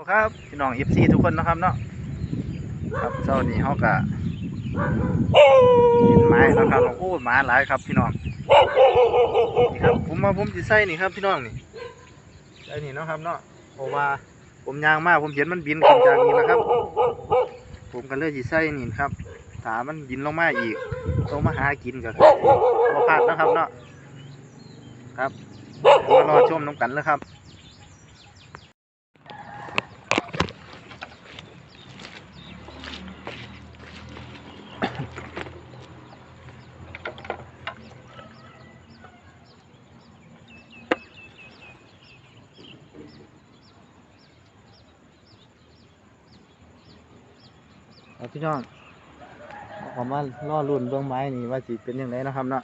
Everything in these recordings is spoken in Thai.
ครับพี่น้องFCทุกคนนะครับเนาะครับเช้านี้เขากะกินไม้นะครับโอ้หมาหลายครับพี่น้องนี่ครับผมจะใส่นี่ครับพี่น้องนี่ใส่นี่เนาะครับเนาะเพราะว่าผมยางมากผมเห็นมันบินขึ้นจากนี่นะครับผมก็เลยจะใส่นี่ครับถ้ามันบินลงมาอีกต้องมาหากินกับตัวพลาดนะครับเนาะครับมารอชมน้ำกันเลยครับพี่น้องผมว่าล่อรุ่นเบื้องไม้นี่ว่าสิเป็นยังไงนะครับเนาะ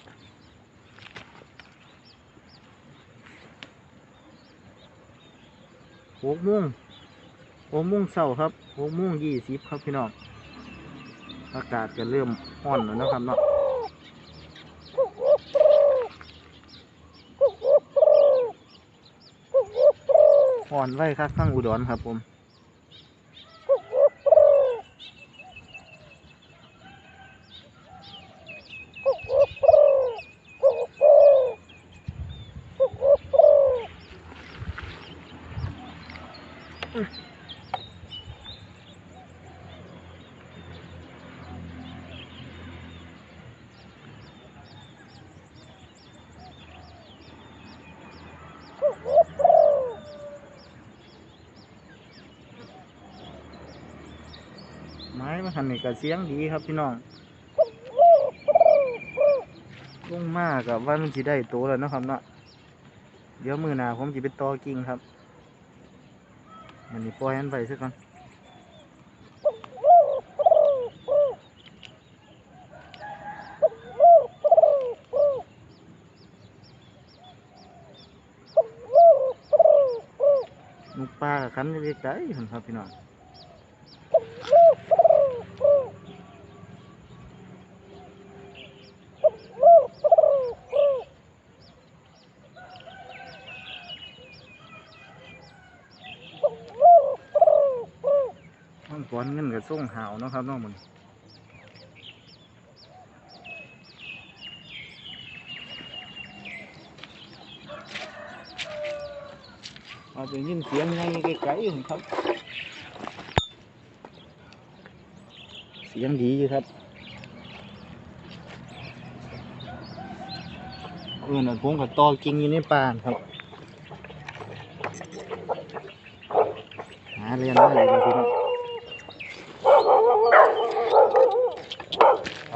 6 โมงเช้าครับ6:20ครับพี่น้องอากาศจะเริ่มร้อนแล้วนะครับเนาะร้อนไว้ครับข้างอุดรครับผมไม้มาหันนี่ก็เสียงดีครับพี่น้องลงมากกับว่ามันจะได้โตแล้วนะครับเนาะเดี๋ยวมือหนาผมจะไปตอกิ่งครับมันนี่ปล่อยมันไปซะก่อนนกปลากับขันใกล้ๆครับพี่น้องมันก้อนเงินกับส่งหาวเนาะครับน้องมันเอาไปยินเสียงไงไกลๆครับเสียงดีอยู่ครับน่ะผมกับตอกิ่งอยู่ในป่าครับหาเรียนได้เลยพี่น้องไป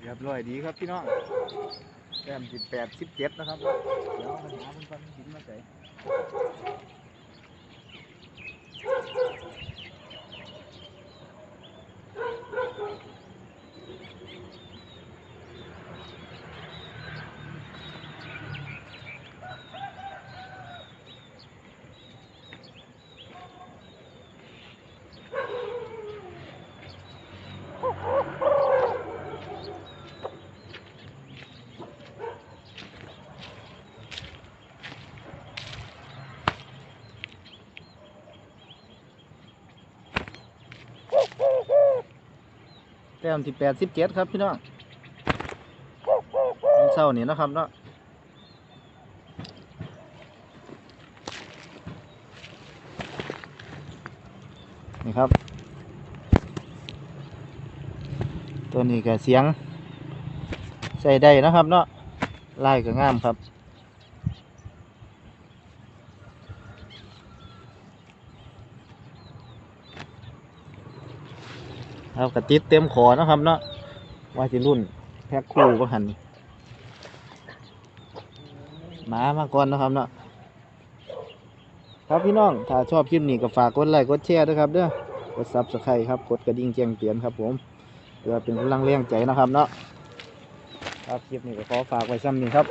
เรียบร้อยดีครับพี่น้องแต้ม18 17นะครับเดี๋ยวมาหาเพิ่นก่อนบินมาใส่แต้ม18 17ครับพี่น้องมันเศร้านี่นะครับเนาะนี่ครับตัวนี้ก็เสียงใส่ได้นะครับเนาะลายก็งามครับครับกระติดเต็มขอนะครับเนาะว่าสิรุ่นแพ็คคู่ก็หันหมาก่อนนะครับเนาะครับพี่น้องถ้าชอบคลิปนี้ก็ฝากกดไลค์กดแชร์ด้วยครับเด้อกด Subscribe ครับกดกระดิ่งแจ้งเตือนครับผมเพื่อเป็นกำลังแรงใจนะครับเนาะครับคลิปนี้ก็ขอฝากไว้ซ้ำนี้ครับ